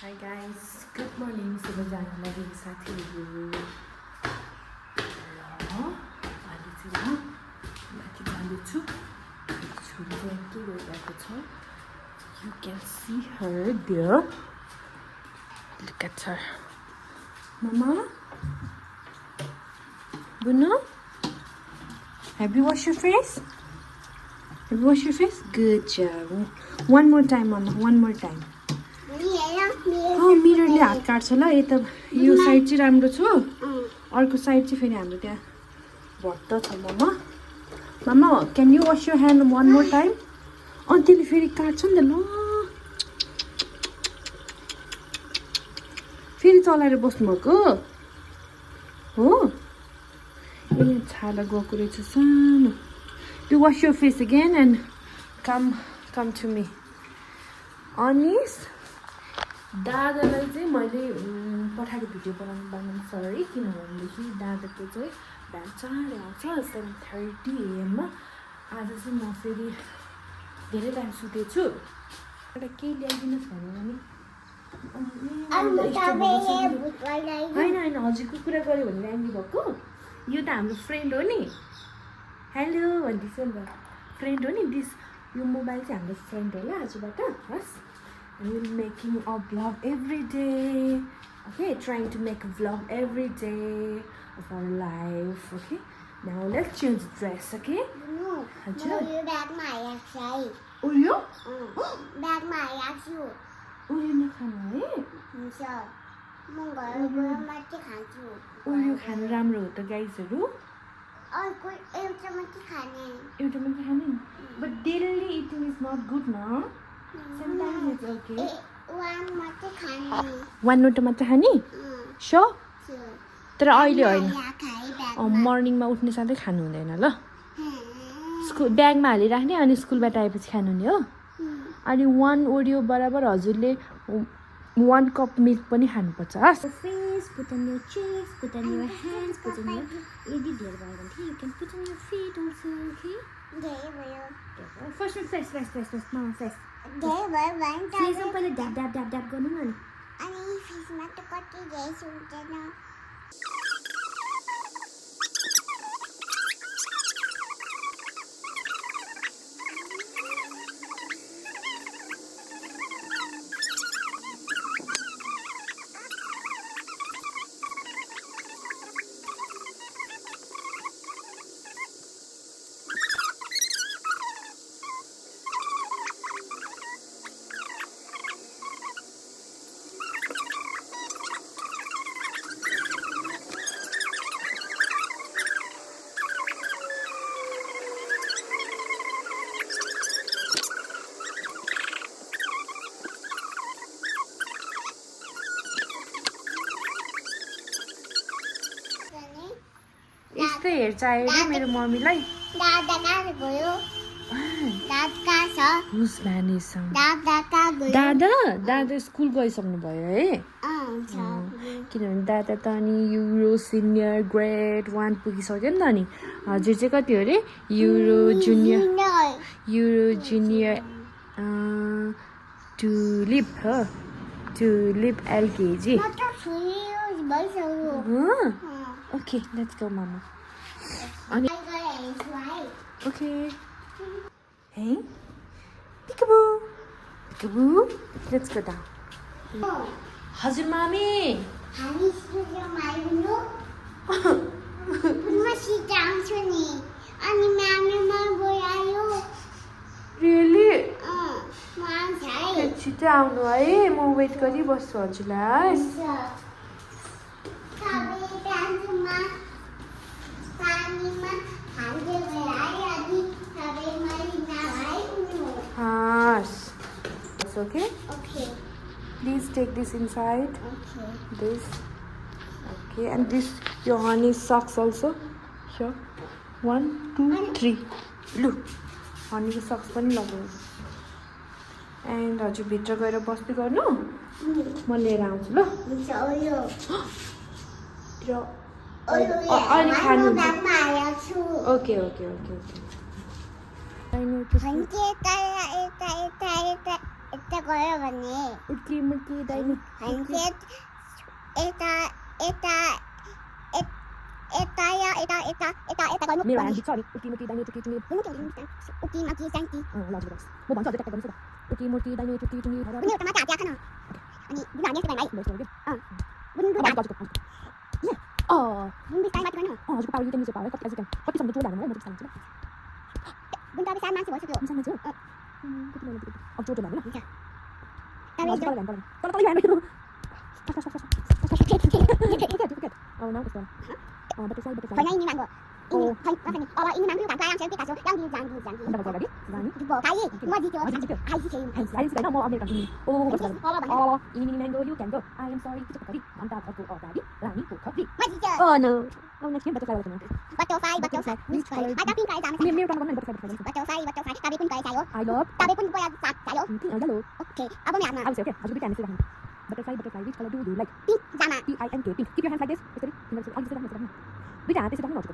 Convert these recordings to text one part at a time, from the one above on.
Hi guys, good morning. सबैजनालाई दिन साथीहरू अहिले चाहिँ म माथि जाँदैछु. छोरी चाहिँ के गरिरहेको छ. You can see her there. Look at her. Mama? Bunu? Have you washed your face? Have you washed your face? Good job. One more time, Mama. One more time. मिररले हात काट्छ ल. यता यो साइड चाहिँ राम्रो छ, अर्को साइड चाहिँ फेरि हाम्रो त्यहाँ भट्ट छ. Mama can you wash your hand one more time. अनि त्यसले फेरि काट्छ नि त ल. फेरि चलाएर बस्नुभएको हो. ए छाला गएको रहेछ सानो. You wash your face again and come to me. Anish दादालाई चाहिँ मैले पठाएको भिडियो बनाउनु सरी, किनभनेदेखि दादाको चाहिँ बिहान चाँडै आउँछ 7:30 AM मा. आज चाहिँ म फेरि धेरै टाइम सुतेछु. एउटा केही ल्याइदिनुहोस् भनेर नि. होइन हजुरको कुरा गऱ्यो भने ल्याइदिनु भएको. यो त हाम्रो फ्रेन्ड हो नि. हेलो भन्दैछ नि त. फ्रेन्ड हो नि. यो मोबाइल चाहिँ हाम्रो फ्रेन्ड होला आजबाट. हस्. We're making a vlog every day. Okay, trying to make a vlog every day of our life. Okay, now let's change the dress. Okay. No. You bag my actually. Oh you? Bag my actually. Oh you not खाना है? हुन्छ. म घरबाट मात्रै खान्छु. Oh you खानु राम्रो हो त गाइजहरु. अर्को एउटा मात्रै खाने. एउटा मात्रै खाने. But daily eating is not good, no? Sometimes it's okay. One मात्रै खाने. One note मात्रै खाने? Sure? तर अहिले होइन. मर्निङमा उठ्ने साथै खानु हुँदैन ल. स्कुल ब्यागमा हालिराख्ने अनि स्कुलबाट आएपछि खानु नि हो. अनि 1 ओरियो बराबर हजुरले 1 कप मिल्क पनि खानुपर्छ. हस्. Face, put on your cheeks, put on your hands, put on your... यदि धेरै भयो भने you can put on your feet also, okay? धेरै भयो. First face. Mama face. धेरै भयो भने त फेसमा पहिले ड्याप गर्नु न. अनि फेसमा त कति धेरै सुन्दैन. यस्तै हेर्छ आयो मेरो मम्मीलाई. दादा कहाँ गयो? दादा कहाँ छ? Who's vanishing? दादा कहाँ गयो? दादा स्कुल गइसक्नु भयो है. हुन्छ. किनभने दादा त अनि युरो सिनियर ग्रेड 1 पुगिसक्यो नि त. अनि हजुर चाहिँ कति हो अरे? युरो जुनियर टुलिप हो. Tulip LKG. Okay, let's go, Mama. Okay. Hey, peekaboo. Let's go down. Hazur, Mommy. हामी स्कुलमा आइनु. म सिधा आउँछु नि. अनि म्यामले बोलायो. Really? म आउँछु है. छिटो आउनु है. म वेट गरिबस्छु हजुरलाई. It's okay? Okay. Please take this inside. Okay. This. Okay, and this your honey socks also. Sure. 1, 2, 3. Blue. Honey socks पनि लगाउनु. And हजुर भित्र गएर बस्दै गर्नु. म लिएर आउँछु ल. हुन्छ ओयो. र अहिले खानु. ओके. यता गयो भने उड्की मुड्की दाहिने हामीले यता यता यता या यता यता यता यता गर्नु मेरो ह्यान्ड छ नि उड्की मुड्की दाहिने टुकी टुकी उकी माथि जान्ती ल ल म भन्छ अझै ट्याक गर्नु त उड्की मुड्की दाहिने टुकी टुकी बुनु एउटा माथि हात राख न अनि बुनु हात यस्तो भाइ बुनु बुनु हात बुनु बिस्तारै माथि गर्नु हजुरको power you can use power कति कति सम्म जोड हाल्नु है म त्यस्तो हाल्छु बुनु त बिस्तारै मान्छे भइसक्यो मिसानमा छु अब जोड हाल्नु हुन्छ तल तपाईँ hand Oh, now it's done. Butterfly, butterfly. Hồi nay như bạn vừa ini hồi apa nih kalau ini nanti tak sayang saya kasih yang di jangan Anda mau lagi? Jangan. di bawah kayu mau di bawah Ayo, kayu sih Saya sekarang mau ambil kaki. Oh, betul. kalau banyak Oh, ini mango you can go. I am sorry itu tadi. Mantap aku tadi. Lani ku kopi. mau di bawah Oh no. Oh, next game butterfly lagi. butterfly which color ada pink color sama Mir kamu butterfly. butterfly tapi pun color saya I love. tapi pun boleh sak saya Pink yellow. oke apa nih I will say okay. Aku bikin ini Butterfly, which color do you like? pink sama P-I-N-K, pink. Keep your hands like this. Steady. Tinggal sini. Sini. Beda, this is dah nak.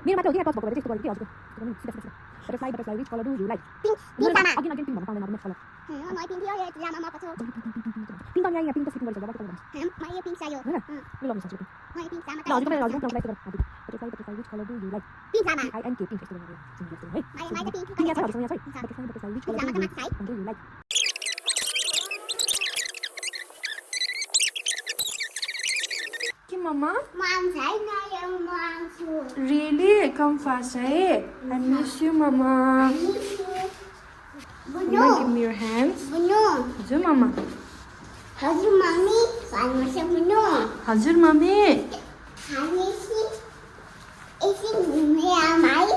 Mir mata dia pas bawa dia boleh dia. Butterfly, which color do you like? pink sama Again, pink mana? Tahu nak color. mau pink dia ya sama apa tuh Pink mana ya? Pink tu pink boleh jadi. mau pink saya Ini loh misalnya. mau pink sama Lalu kita langsung langsung Butterfly, which color do you like? pink sama P-I-N-K, pink. Hey. mau pink Pink ya, sorry. Butterfly, which color do you like? Mama? Mom, saya nak yang masuk. Really? Come fast, eh? I miss you, Mama. Bunu, Mama, give me your hands. bunu. Hazır Mama. Hazır mami, saya masuk bunu. Hazır Mami. Hari si, isi gumai.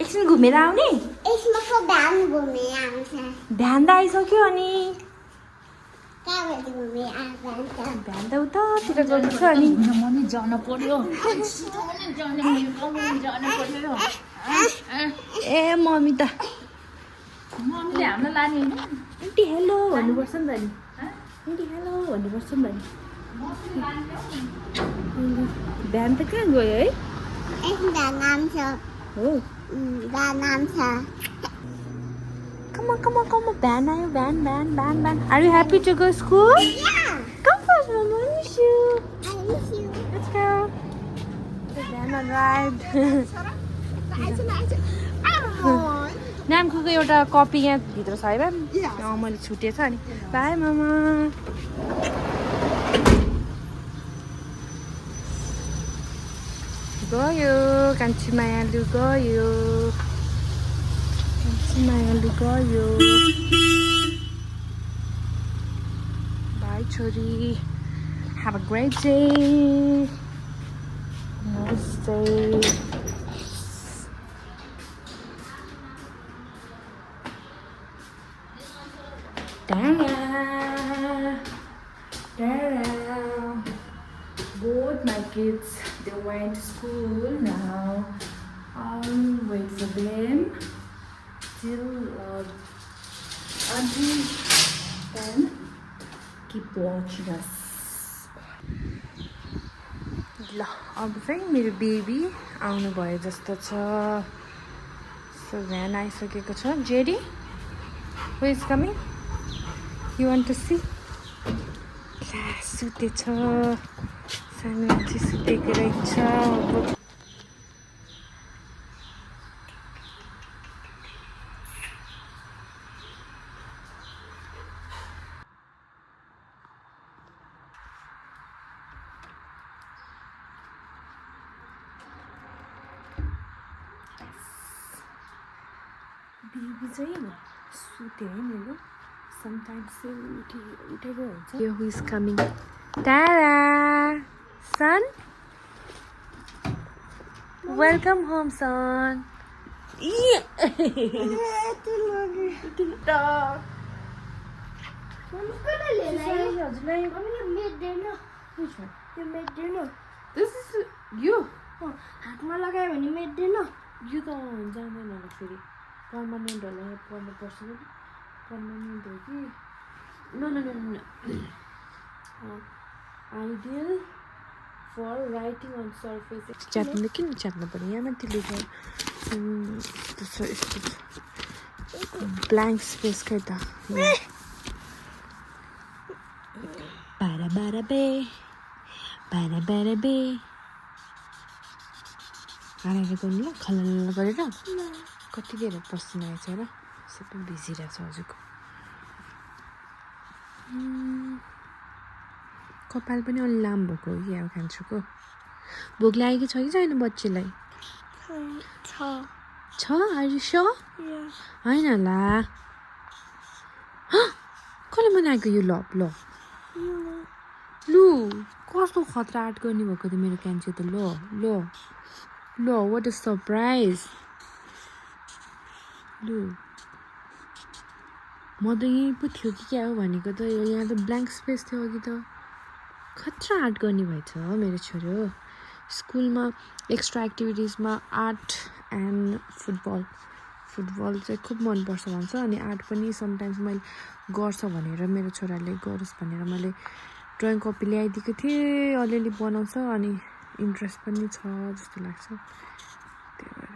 एकछिन घुमेर आउने Isma ko bam gumai angsa. बिहान त आइसक्यो अनि Kau gumai angsa. बिहान त उतातिर गर्नु छ अनि मम्मी जान पर्यो जान पर्यो ए मम्मी त मम्मीले हामीलाई लाने होइन आन्टी हेलो भन्नुपर्छ नि त नि आन्टी हेलो भन्नुपर्छ नि त नि बिहान त कहाँ गयो है Dah namsa, हो dah namsa. Come on, बिहान आयो बिहान Are you happy to go school? Yeah, Come first, Mama, I miss you. I miss you. Let's go. The van arrived. नामको एउटा कपी यहाँ भित्र छ है म्याम मैले छुटेछ अनि बाई मामा गयो कान्छी मायालु गयो बाई छोरी Have a great day. Namaste. Both my kids, they went to school now. I'll wait for them till until then. Keep watching us. ल अब चाहिँ मेरो बेबी आउनु भयो जस्तो छ सो भ्यान आइसकेको छ JD who is coming you want to see ला सुतेछ सानो मान्छे सुतेको रहेछ अब बेबी चाहिँ सुत्यो है मेरो समटाइम्स चाहिँ उठेको हुन्छ यो who is coming Tara son welcome home son हजुरलाई दिस इज यो हातमा लगायो भने मेट्दैन यो त जाँदैन होला फेरि पर्मानेन्ट होला यहाँ पढ्नुपर्छ पर्मानेन्ट हो कि no ideal for writing on surface च्याप्नु किन च्याप्नु पर्यो यहाँ माथि लेख्यो यस्तो ब्ल्याङ्क स्पेस खै त Bada bada be. Bada bada be. हालेर गर्नु ल खलल गरेर कति धेरै पसिना आएछ र सबै भिजिरहेको छ हजुरको कपाल पनि अलि लामो भएको हो कि अब खान्छुको भोक लागेको छ कि छैन बच्चीलाई छ आर यु स्योर होइन ला कसले बनाएको यो लप ल लु कस्तो खतरा आर्ट गर्ने भएको त मेरो कान्छी त ल what a surprise लु म त यहीँ पो थियो कि क्या हो भनेको त यहाँ त ब्ल्याङ्क स्पेस थियो अघि त खतरा आर्ट गर्ने भएछ मेरो छोरो स्कुलमा एक्स्ट्रा एक्टिभिटिजमा आर्ट एन्ड फुटबल चाहिँ खुब मनपर्छ भन्छ अनि आर्ट पनि समटाइम्स मैले गर्छ भनेर मेरो छोराले गरोस् भनेर मैले ड्रइङ कपी ल्याइदिएको थिएँ अलिअलि बनाउँछ अनि इन्ट्रेस्ट पनि छ जस्तो लाग्छ त्यही भएर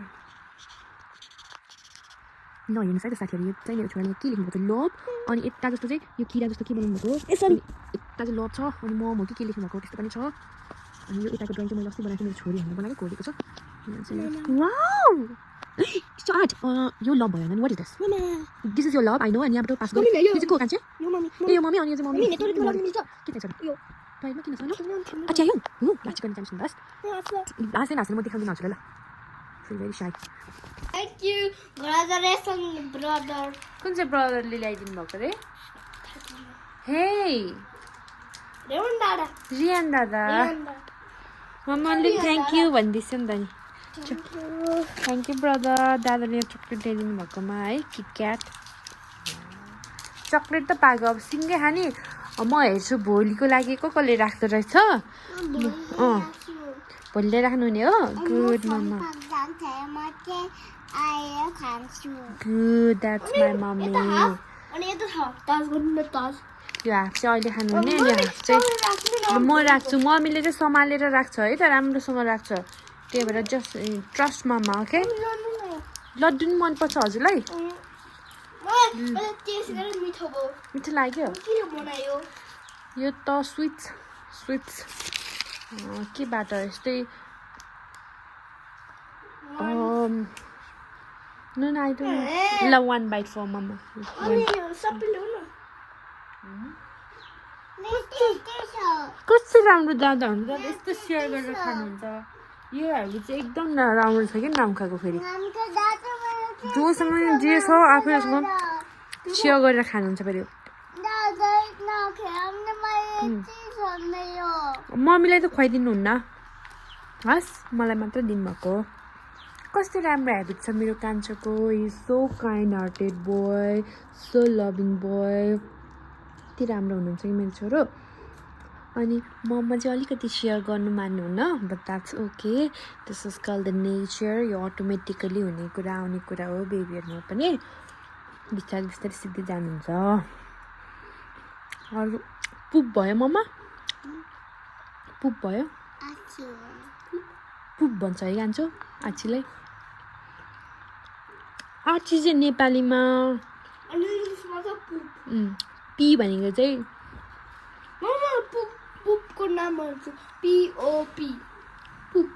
ल हेर्नुहोस् है त साथीहरू यो चाहिँ मेरो छोराले के लेख्नुभएको छ लभ अनि यता जस्तो चाहिँ यो किरा जस्तो के बनाउनु भएको यता चाहिँ लभ छ अनि मम हो कि के लेख्नु भएको त्यस्तो पनि छ अनि यो यताको ड्रइङ चाहिँ मैले अस्ति बनाएको मेरो छोरीहरूले बनाएको कोरेको छ wow It's art. Your love boy. And what is this? Mama. This is your love. I know. And you have to pass. This is cool, can't you? Your mommy. Your mommy. And your mommy. Mami, itu lagi ni tak? Kita cakap. Yo. Try makin asal. Acha yung. Let's go and attention first. Last mau dikhang na chula. Feel very shy. Thank you, brother. Kung sa brother le ल्याइदिनु भएको रे? Hey. Rian dada. Mamaले thank you भन्दैछ नि त नि. Thank you brother. दादाले chocolate ल्याइदिनु भएकोमा है किटक्याट चकलेट त पाएको अब सिङ्गै खाने म हेर्छु भोलिको लागि कसले राख्दो रहेछ भोलि राख्नु हुने हो good mamma good that's my mummy यो हाफ चाहिँ अहिले खानु हुने अनि हाफ चाहिँ म राख्छु मम्मीले चाहिँ सम्हालेर राख्छ है त राम्रोसँग राख्छ त्यही भएर जस्ट ट्रस्ट मम्मा ओके लड्डु नि मनपर्छ हजुरलाई मिठो लाग्यो यो त स्विट्स के बाट यस्तै No, I don't know. Love one bite for mama. कस्तो राम्रो दादा हुन्छ यस्तो सेयर गरेर खानुहुन्छ योहरू चाहिँ एकदम राम्रो छ कि नाम खाएको फेरि जोसँग जे छ आफैसँग सेयर गरेर खानुहुन्छ फेरि मम्मीलाई त खुवाइदिनुहुन्न हस् मलाई मात्र दिनुभएको कस्तो राम्रो ह्याबिट छ मेरो कान्छोको is so kind hearted boy so loving boy यति राम्रो हुनुहुन्छ कि मेरो छोरो अनि मम्मा चाहिँ अलिकति सेयर गर्नु मान्नुहुन्न but that's okay this is call the nature यो अटोमेटिकली हुने कुरा आउने कुरा हो बेबीहरूमा पनि बिस्तारै बिस्तारै सिक्दै जानुहुन्छ अरू पुप भयो मम्मा पुप भयो पुप भन्छ है कान्छो आचीलाई आची चाहिँ नेपालीमा पी भनेको चाहिँ पुपको नाम पिओपी पुप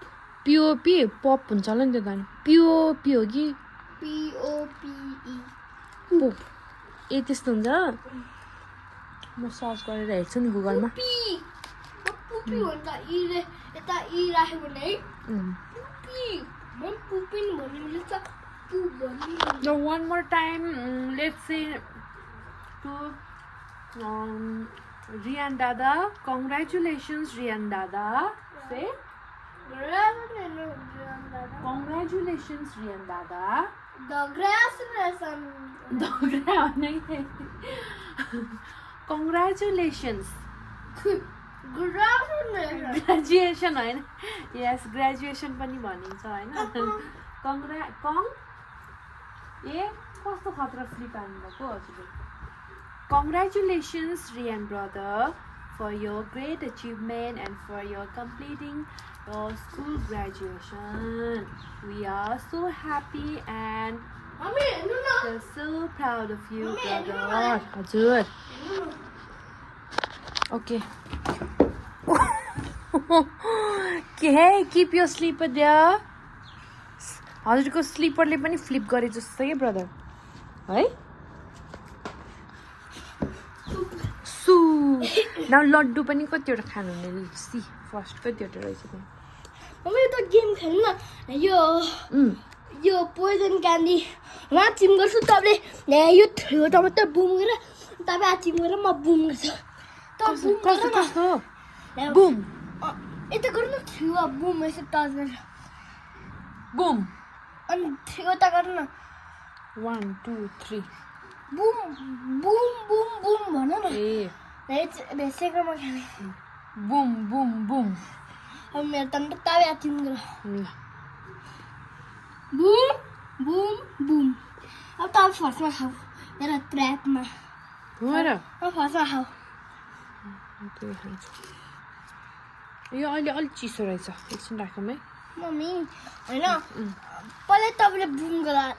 पिओपी पप हुन्छ होला नि त झन् पिओपी हो कि पिओपी पुप ए त्यस्तो हुन्छ म सर्च गरेर हेर्छु नि गुगलमा पुपी भन्छ यता इ राख्यो भने है पुपी पुपी भन्ने मिल्छ पुप भन्ने No, one more time, let's say to Rian Dada. Congratulations, Rian Dada. Say. Congratulations, Rian Dada. Congratulations. Graduation होइन yes graduation पनि भनिन्छ होइन ए कस्तो खतरा फ्लिप हान्नुभएको हजुरले Congratulations Rian brother for your great achievement and for your completing your school graduation. We are so happy and we're so proud of you brother. हजुर Okay. Hey, keep your sleeper there. हजुरको स्लिपरले पनि flip गरे जस्तो छ के brother है सु न लड्डु पनि कतिवटा खानु हुने सी फर्स्ट कतिवटा रहेछ त्यहाँ मम्मी यो त गेम खेल्नु न यो पोइजन क्यान्डी म चिम गर्छु तपाईँले यो एउटा मात्रै बुम गरेर तपाईँ चिम गरेर म बुम गर्छु कस्तो कस्तो बुम यता गर्नु थियो बुम यसो टच गरेर बुम अनि यता गर्नु न 1 2 3 बुम बुम बुम बुम भन न ए सेकेन्डमा खेल्ने बुम बुम बुम अब मेरो त तपाईँ चिम गर ल बुम बुम बुम अब तपाईँ फर्स्टमा खाऊ मेरो ट्र्यापमा हो र अब फर्स्टमा खाऊ यो अहिले अलिक चिसो रहेछ एकछिन राखौँ है मम्मी होइन पहिला तपाईँले बुम गरेर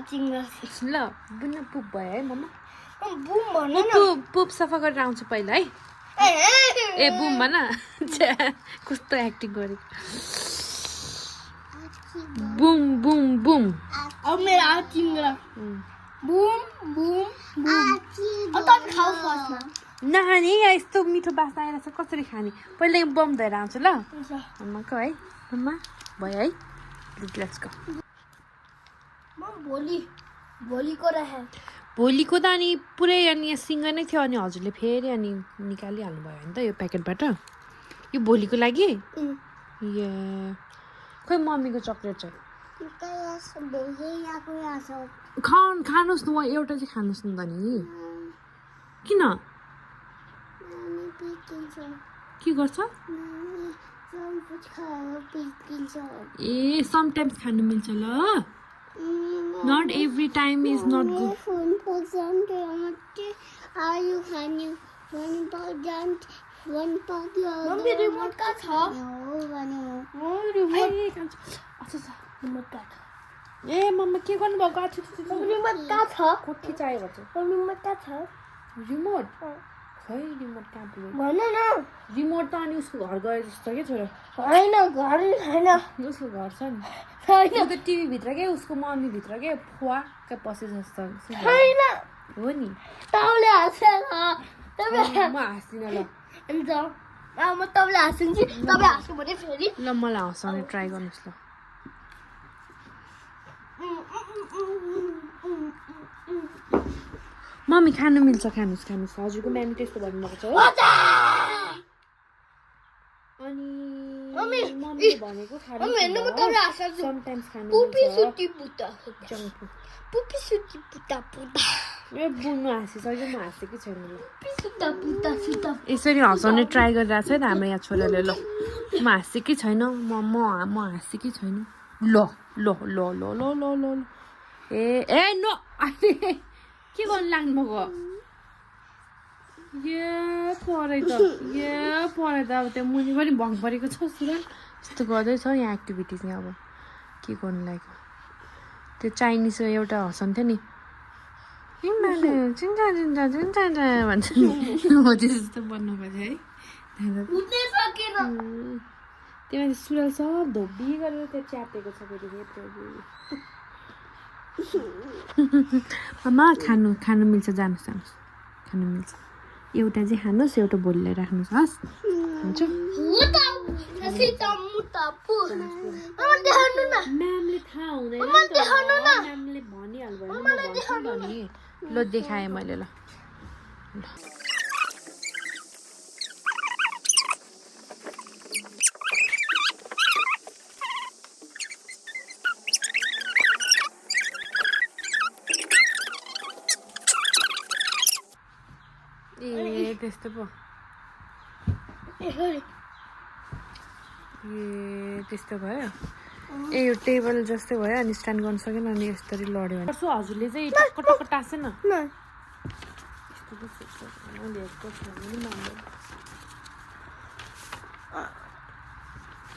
चिम गर्छ एकछिन ल बुन पुप भयो है मम्मा बुम भन्नु न पुप सफा गरेर आउँछु पहिला है ए बुम भन कस्तो एक्टिङ गरे बुम बुम बुम अब मेरो हात चिम गर बुम बुम बुम अब तपाईँ खाऊ फर्स्टमा नानी यस्तो मिठो बास्ना आइरहेछ कसरी खाने पहिला यो बम धएर आउँछु ल मम्माको है मम्मा भयो है लेट्स गो भोलिको राखे भोलिको त अनि पुरै अनि सिङ्गै नै थियो अनि हजुरले फेरि अनि निकालिहाल्नु भयो नि त यो प्याकेटबाट यो भोलिको लागि ए खोइ मम्मीको चक्लेट छ खानुहोस् न एउटा चाहिँ खानुहोस् न त नि किन के गर्छ ए समटाइम्स खानु मिल्छ ल not every time is not good mummy remote कहाँ छ ए मम्मा के गर्नुभएको रिमोट कहाँ छ कोठी चाहियो भन्छ रिमोट कहाँ छ रिमोट खै रिमोट कहाँ पुग्यो भन न रिमोट त अनि उसको घर गए जस्तो के छोरा होइन घर छैन उसको घर छ नि छैन त टिभी भित्र के उसको मम्मी भित्र के फुवाक्क पसे जस्तो छैन हो नि तपाईँले हाँसेन तपाईँ म हाँस्दिनँ ल हुन्छ म तपाईँले हाँसिन्छु तपाईँ हाँस्नु भने फेरि ल मलाई हँसाउने ट्राई गर्नुहोस् ल मम्मी खानु मिल्छ खानुहोस् खानुहोस् हजुरको म्यामी त्यस्तो भन्नुभएको छ अनि मम्मीले भनेको समटाइम्स खानु ए बुन्नु हाँसिसक्यो म हाँसेकै छैन ल यसरी हँसाउने ट्राई गरिरहेको छ है त हाम्रो यहाँ छोराले ल म हाँसेकै छैन म हाँसेकै छैन ल ल ल ल ल ल ल ए नो के गर्नु लाग्नुभएको ए पढाइ त अब त्यो मुनि पनि भङ परेको छ सुरु यस्तो गर्दैछ यहाँ एक्टिभिटिज यहाँ अब के गर्नु लाग्यो त्यो चाइनिज एउटा हँसाउँथ्यो नि भन्छ हो त्यस्तो बन्नुपर्छ है त्यो माथि सुरुवाल सब धोबी गरेर त्यो च्यातेको छ फेरि आमा खानु मिल्छ जानुहोस् जानुहोस् खानु मिल्छ एउटा चाहिँ खानुहोस् एउटा भोलिलाई राख्नुहोस् हस् हुन्छ म्यामले थाहा हुँदैन म्यामले भनिहाल्नु ल देखाएँ मैले ल ए त्यस्तो पो ए त्यस्तो भयो ए यो टेबल जस्तै भयो अनि स्ट्यान्ड गर्नु सकेन अनि यसरी लड्यो भने हजुरले चाहिँ टक्क टक्क टाँसेन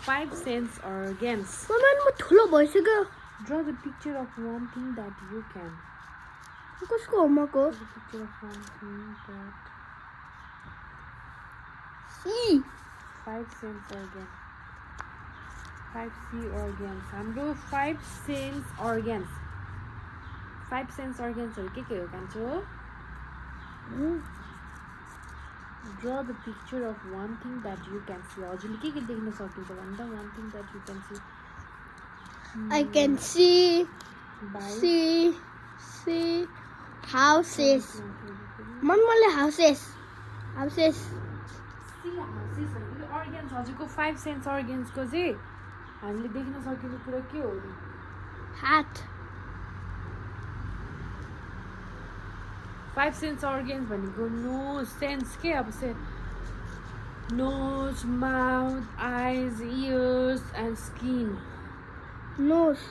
5 cents or games. ठुलो भइसक्यो Draw the picture of one thing that you can. कसको होमवर्कको The picture of one thing that. 5 sense organs. 5C organs. हाम्रो 5 sense organs. 5 sense organs के हो कान्छो? Draw the picture of one thing that you can see. हजुरले के देख्न सकिन्छ भन्दा one thing that you can see. I can see houses. Mamaले houses. See houses organs हजुरको 5 sense organs को चाहिँ हामीले देख्न सकिने कुरा के हो नि? Hat. 5 sense organs भनेको nose, sense के अब से nose, mouth, eyes, ears and skin. Nose.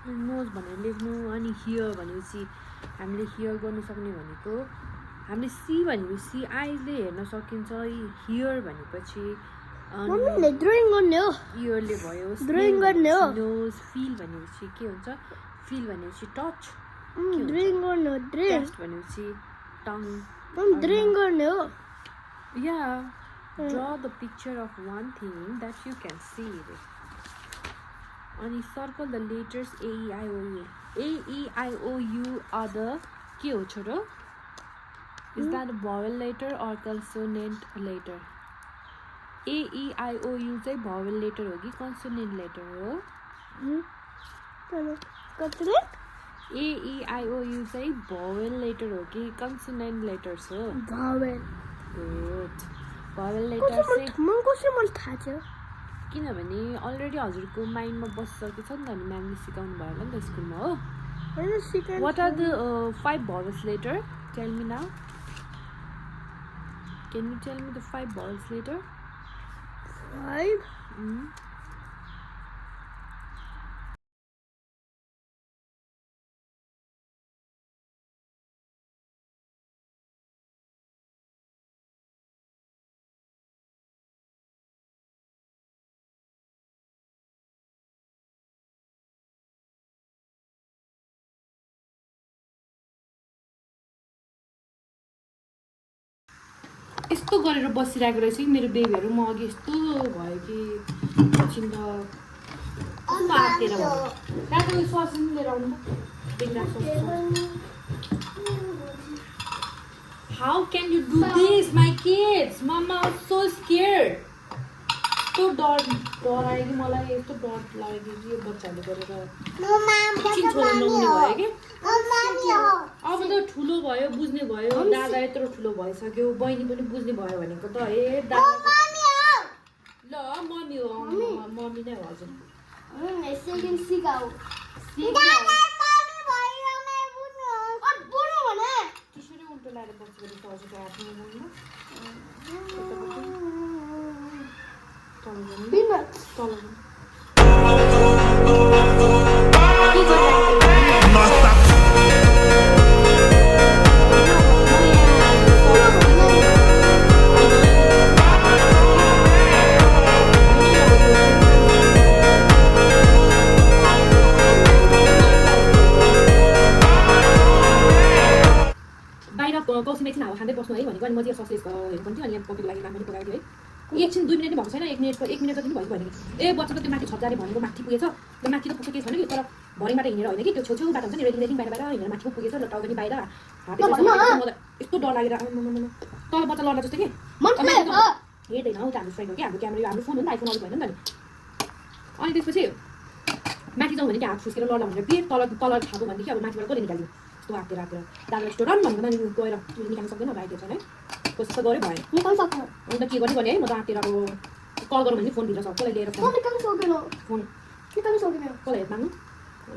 Nose भनेर लेख्नु अनि hear भनेपछि हामीले hear गर्न सक्ने भनेको हामीले see भनेपछि eyesले हेर्न सकिन्छ, hear भनेपछि मम्मीले ड्राइङ गर्ने हो. earले भयो, ड्राइङ गर्ने हो. nose, feel भनेपछि के हुन्छ? feel भनेपछि touch, ड्राइङ गर्ने हो. ड्राइङ. taste भनेपछि tongue. ड्राइङ गर्ने हो. Yeah. Draw the picture of one thing that you can see. And circle the letters A, E, I, O, U. A, E, I, O, U are the के हो छोरो? Is that a vowel letter or consonant letter? A, E, I, O, U चाहिँ vowel letter हो कि consonant letter हो? Consonant? A, E, I, O, U चाहिँ vowel letter हो कि consonant letters हो? Vowel. Good. Vowel letter चाहिँ कसरी मलाई थाहा छ? किनभने अलरेडी हजुरको माइन्डमा बसिसकेको छ नि त, अनि म्यामले सिकाउनु भयो होला नि त स्कुलमा हो. हैन सिकाउनु. What are the 5 vowels later? Tell me now. Can you tell me the 5 vowels later? 5. यस्तो गरेर बसिरहेको रहेछ कि मेरो बेबीहरू. म अघि यस्तो भयो कि एकछिन त आतेर भयो. त्यहाँको सस पनि लिएर आउनु. How can you do this, my kids? Mama was so scared. यस्तो डर आयो कि मलाई, यस्तो डर लाग्यो कि यो बच्चाले गरेर एकछिन छोड्नु नहुने भयो कि. अब त ठुलो भयो, बुझ्ने भयो. दादा यत्रो ठुलो भइसक्यो, बहिनी पनि बुझ्ने भयो भनेको त. ए दादा ल मम्मी हो, मम्मी नै हो हजुर. सेकेन्ड सिकाऊ. त्यसरी उल्टो लगाएर बसेको रहेछ हजुरको हातमा. तल कौसी एकछिन हावा खाँदै बस्नु है भनेको. अनि म चाहिँ ससले हेर्नु पनि थियो, अनि यहाँ पकेको लागि राम्ररी पकाएको थियो है. एकछिन 2 मिनट भएको छैन, 1 मिनट जति पनि भएको भएन कि. ए बच्चाको त्यो माथि छजारे भनेको माथि पुगेछ. त्यो माथि त पुग्छ केही छैन कि, तर भरिबाट हिँडेर होइन कि, त्यो छेउछेउ बाटो हुन्छ नि, रेलिङ बाहिर हिँडेर माथि पुगेछ. ल टाउको पनि बाहिर हात यस्तो डर लागेर तल बच्चा लड्ला जस्तो कि हेर्दैन हौ. हाम्रो फ्रेन्ड हो कि, हाम्रो क्यामेरा, हाम्रो फोन हो नि त, आइफोन अलिक भएन नि त. अनि त्यसपछि माथि जाउँ भने कि हात फुस्केर लड्ला भनेर फेरि तल खाएको भनेदेखि अब माथिबाट कसले निकाल्यो यस्तो हातेर दादालाई छिटो रन भनेको. अनि गएर उसले निकाल्नु सक्दैन, भाइ दिएछ है. कोसिस त गऱ्यो भयो. अन्त के गर्ने है, म त हातेर अब कल गरौँ भने फोन भित्र छ, कसलाई लिएर फोन फोन कसलाई हेर्नु माग्नु.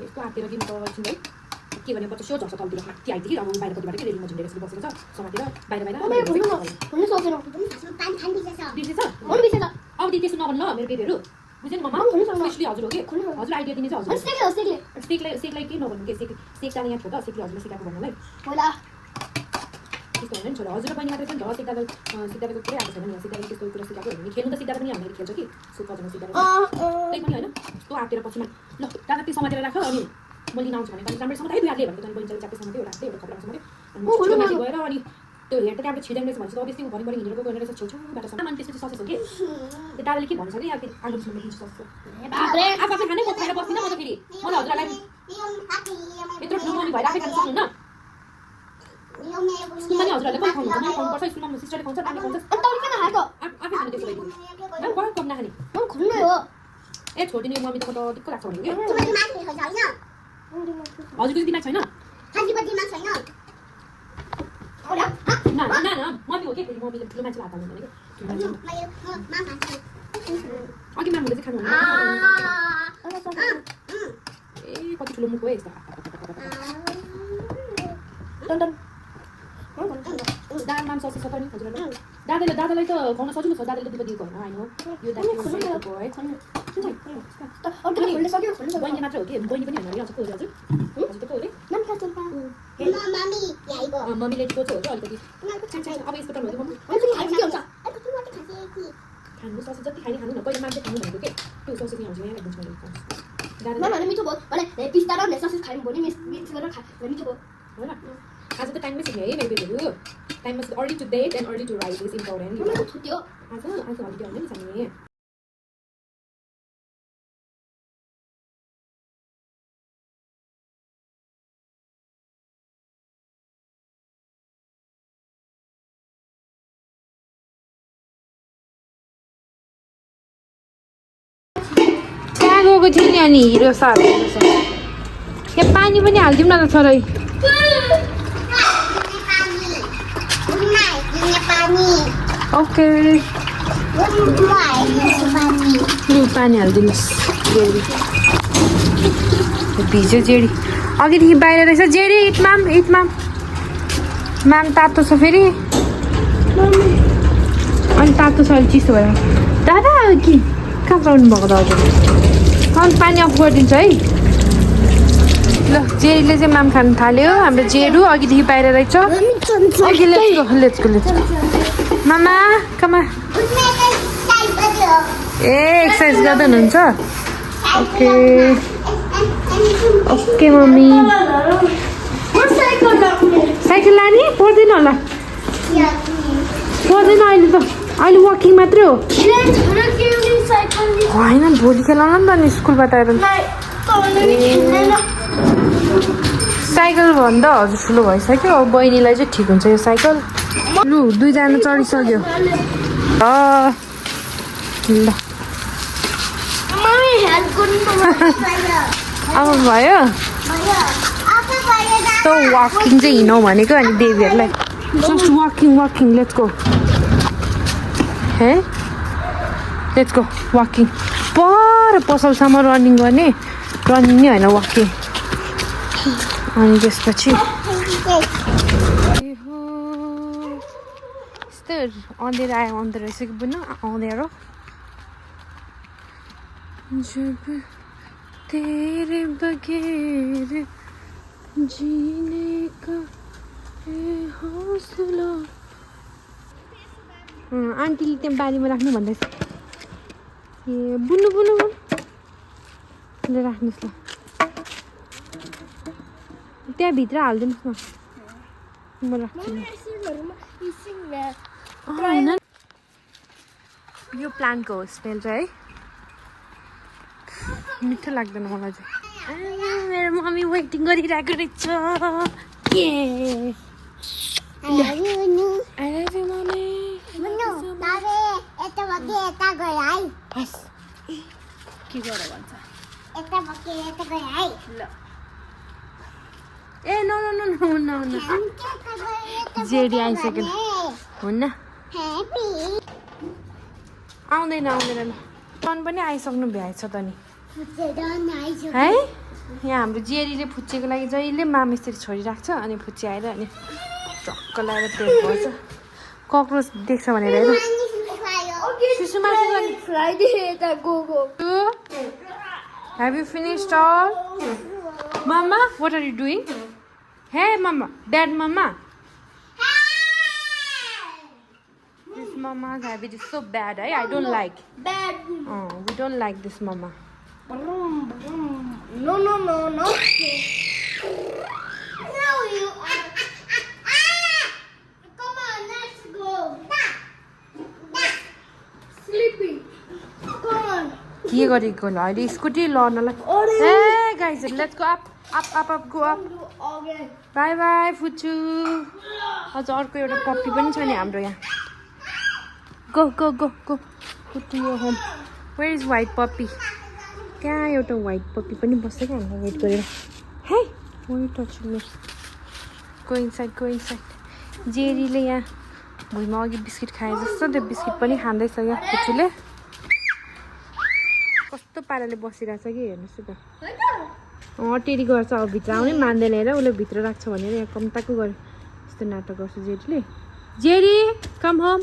यस्तो हातेर कि म त एकछिन है के भने बच्चा स्यो झर्छ तलतिर माथि आइदियो कि. अब बाहिरपट्टिबाट कि रेलिङमा झुन्डेर बसेको छ समातेर बाहिर बिर्सेछ. अब त्यसो नभन्नु ल मेरो बेबीहरू, बुझ्यो नि. ममा स्पेसली हजुर हो कि, हजुर आइडिया दिने चाहिँ हजुर. सेकलाई केही नभन्नु कि, सेक जाने यहाँ थियो त, सेकले हजुरले सिकाएको भन्नुलाई त्यस्तो होइन नि छोरा. हजुर बहिनी मात्रै छ नि त, सिकाएको पुरै आएको छैन नि. सिकाएको त्यस्तो कुरा सिकाएको होइन नि. खेल्नु त सिकाएर पनि हामीले खेल्छ कि, सुपजना सिकाएर त्यही पनि होइन. यस्तो हातेर पछिमा ल दादा त्यो समातेर राख. अनि म लिन आउँछु भने राम्रैसँग है 2 हातले भनेको. अनि बहिनी चाहिँ च्याप्पै समात्यो, एउटा हातले एउटा कपडा समात्यो. अनि माथि गएर अनि त्यो हेड त त्यहाँबाट छिर्दैन रहेछ भनेपछि अभियसली भरिभरि हिँडेर गएको रहेछ छेउछाउबाट सम्म अनि त्यसपछि ससेछ कि त्यो दादाले के भन्छ कि अब आलु बिचमा दिन्छु सस आफै खानै म खाएर बस्दिनँ म त फेरि मलाई हजुरलाई यत्रो ठुलो मम्मी भएर आफै खान सक्नुहुन्न स्कुलमा नि हजुरहरूले पनि खुवाउनुहुन्छ मलाई खुवाउनुपर्छ स्कुलमा म सिस्टरले खुवाउँछ नानी खुवाउँछ आफै खाने त्यसो भइदिनु कम नखाने ए छोडिदिनु मम्मी त दिक्क लाग्छ भने कि हजुरको चाहिँ दिमाग छैन मम्मी हो कि फेरि मम्मीले ठुलो मान्छेलाई हात हाल्नु अघि मामुले चाहिँ खानुहुन्न ए कति ठुलो मुख हो यस्तो दाल माम ससेछ पनि हजुरलाई दादालाई त खुवाउन सजिलो छ दादाले दुध दिएको होइन होइन यो दादा बहिनी मात्र हो कि बहिनी पनि होइन हजुर हजुर हजुर को अरे मम्मीले दिएको छ हो कि अलिकति अब यस्तो टर्न हो खानु ससे जति खाने खानु न पहिला मान्छे खानु भनेको के त्यो ससे चाहिँ हजुर यहाँ राखिदिन्छ मिठो भयो पिस्ता र ससेज खानु भयो नि मिक्स गरेर मिठो भयो होइन आज त टाइममै सिक्ने है बेबीहरू टाइममा early to bed and early to rise is important छुट्यो आज हलिडे हुने नि छ नि कहाँ गएको थियो नि अनि हिरो सर यहाँ पानी पनि हालिदिउँ न त छोरै ओके पानी हालिदिनुहोस् भिज्यो जेडी अघिदेखि बाहिर रहेछ जेडी इटमाम माम तातो छ फेरि अनि तातो छ अहिले चिसो भयो दादा कि कहाँ पाउनु भएको त हजुर अनि पानी अफ गरिदिन्छ है ल जेरीले चाहिँ माम खानु थाल्यो हाम्रो जेरू अघिदेखि बाहिर रहेछ अघि लेट्स गो मामा कमा ए एक्सर्साइज गर्दै हुनुहुन्छ ओके ओके मम्मी साइकल लाने पर्दैन होला पर्दैन अहिले वाकिङ मात्रै हो होइन भोलि खेलाउनु नि त नि स्कुलबाट आएर साइकल भन्दा हजुर ठुलो भइसक्यो अब बहिनीलाई चाहिँ ठिक हुन्छ यो साइकल लु दुईजना चढिसक्यो ल अब भयो त वाकिङ चाहिँ हिँडौँ भनेको अनि बेबीहरूलाई जस्ट वाकिङ लेट्स गो है लेट्स गो वाकिङ पर पसलसम्म रनिङ गर्ने रनिङ नै होइन वाकिङ अनि त्यसपछि यस्तो अँधेर आयो आउँदो रहेछ कि बुझ्नु अँधेरो जब तेरे बगैर जीने का हौसला आन्टीले त्यहाँ बारीमा राख्नु भन्दैछ ए बुन्नु ल राख्नुहोस् ल त्यहाँभित्र हालिदिनुहोस् न म राख्छु होइन यो प्लान्टको हो स्मेल चाहिँ है मिठो लाग्दैन मलाई चाहिँ मेरो मम्मी वेटिङ गरिरहेको रहेछ के के गर भन्छ ल ए नो जेडी आइसक्यो हुन्न आउँदैन टन पनि आइसक्नु भ्याएछ त नि है यहाँ हाम्रो जेरीले फुच्चेको लागि जहिले माम यसरी छोडिराख्छ अनि फुच्चे आएर अनि चक्क लगाएर पेट भर्छ कक्रोच देख्छ भनेर हेर Have you finished all? Mama, what are you doing? Hey, Mama. Dad, Mama. This Mama's habit is so bad, eh? I don't like. Bad. Oh, we don't like this Mama. No. No, you. Come के गरेको ल अहिले Scooty लड्नलाई hey guys let's go up up up up go up bye bye फुच्चु अझ अर्को एउटा puppy पनि छ नि हाम्रो यहाँ go go go go to your home where is white puppy त्यहाँ एउटा वाइट पप्पी पनि बस्छ क्या हामीलाई वेट गरेर है वेट टचिङ गो इनसाइड जेरीले यहाँ भुइँमा अघि बिस्किट खाए जस्तो त्यो बिस्किट पनि खाँदैछ क्या फुच्चुले कस्तो पाराले बसिरहेछ कि हेर्नुहोस् त टेरी गर्छ अब भित्र आउनै मान्दैन हेर उसले भित्र राख्छ भनेर यहाँ कम्ताको गर्यो यस्तो नाटक गर्छ जेरीले जेरी कम होम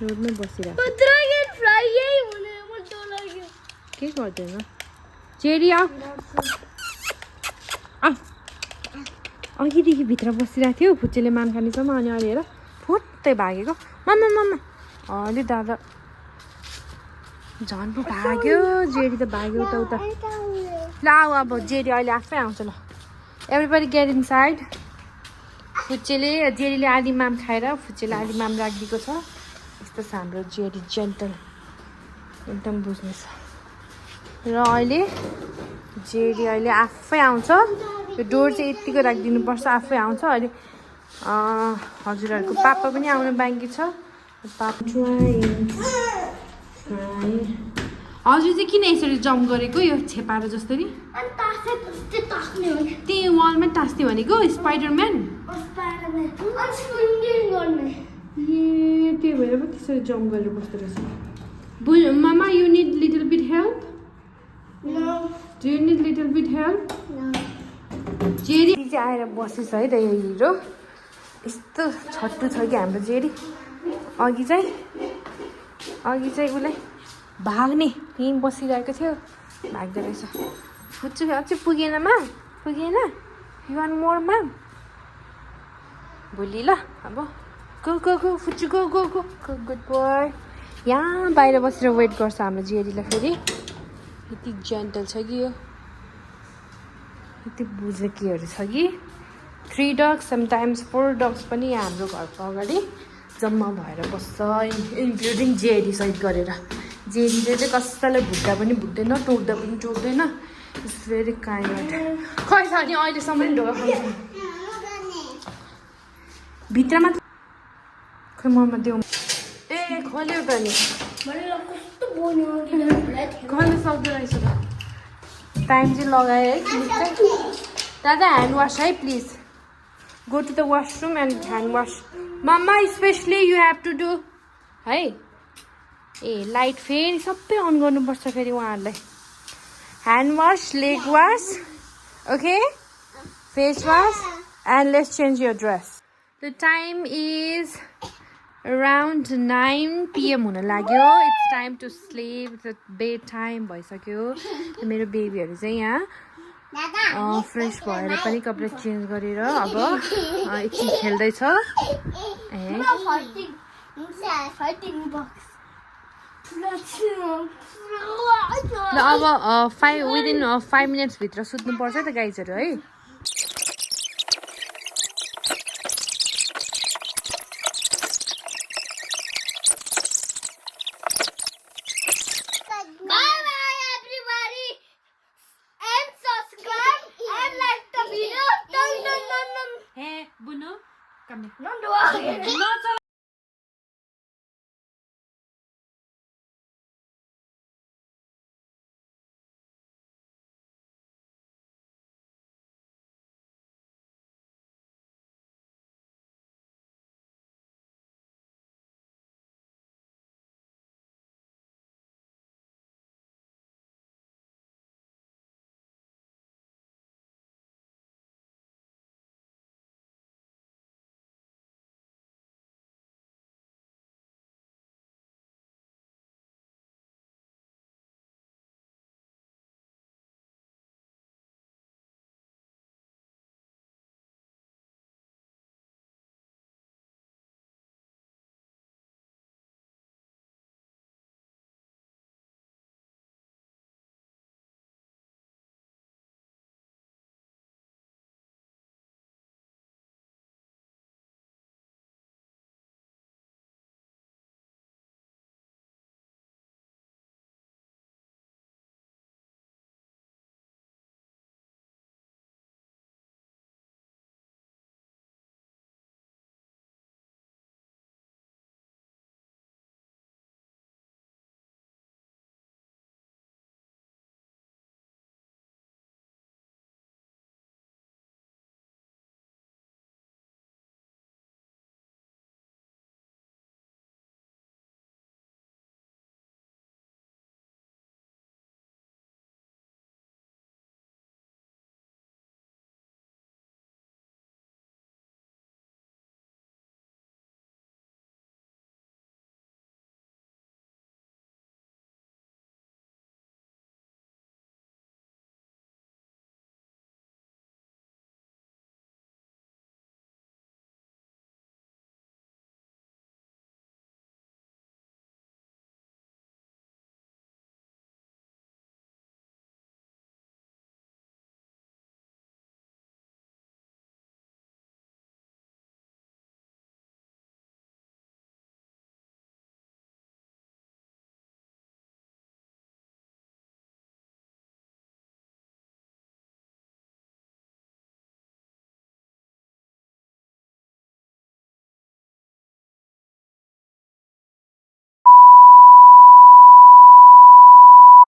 रोडमै बसिरहेको के गर्दैन जेरी अघिदेखि भित्र बसिरहेको थियो फुच्चेले माम खानेसम्म अनि अहिले हेर फुत्तै भागेको मामा मामा अलि दादा झन् पो भाग्यो जेरी त भाग्यो उता ल अब जेरी अहिले आफै आउँछ ल एभ्रीबडी गेट इन साइड फुच्चेले जेरीले आधी माम खाएर फुच्चेले आधी माम राखिदिएको छ यस्तो छ हाम्रो जेरी जेन्टल एकदम बुझ्ने छ र अहिले जेरी अहिले आफै आउँछ यो डोर चाहिँ यत्तिको राखिदिनुपर्छ आफै आउँछ अहिले हजुरहरूको पापा पनि आउनु बाँकी छ हजुर चाहिँ किन यसरी जम्प गरेको यो छेपारो जसरी त्यही वालमै टाँस्ने भनेको स्पाइडरम्यान ए त्यही भएर पो त्यसरी जम्प गरेर बस्दो रहेछ मामा you need little bit help do you need little bit help Jerry चाहिँ आएर बसेछ है त यो हिरो यस्तो छट्टु छ कि हाम्रो जेरी अघि चाहिँ उसलाई भाग्ने यहीँ बसिरहेको थियो भाग्दो रहेछ फुच्चु अझै पुगेन मा पुगेन यु वान मोर माम भोलि ल अब गो गो गो फुच्चु go go go good boy यहाँ बाहिर बसेर वेट गर्छ हाम्रो जेरीलाई फेरि यति जेन्टल छ कि यो यति बुझकेहरू छ कि 3 डग्स समटाइम्स 4 डग्स पनि यहाँ हाम्रो घरको अगाडि जम्मा भएर बस्छ इन्क्लुडिङ जेरी सहित गरेर जेरीले चाहिँ कसैलाई भुट्दा पनि भुट्दैन टोक्दा पनि टोक्दैन इट्स भेरी काइन्ड खै छ नि अहिलेसम्म नि ढोका खान्छ भित्रमा खै ममा देऊ ए खोल्यो त नि खोल्नु सक्दो रहेछ त टाइम चाहिँ लगाएँ है दादा ह्यान्ड वास है please go to the washroom and hand wash mamma specially you have to do है ए लाइट फेरि सबै अन गर्नुपर्छ फेरि उहाँहरूलाई hand wash leg wash okay face wash and let's change your dress the time is around 9 PM हुन लाग्यो it's time to sleep bed time भइसक्यो मेरो बेबीहरू चाहिँ यहाँ फ्रेस भएर पनि कपडा चेन्ज गरेर अब एकछिन खेल्दैछ ए ल अब विदिन 5 मिनट्सभित्र सुत्नुपर्छ त गाइजहरू है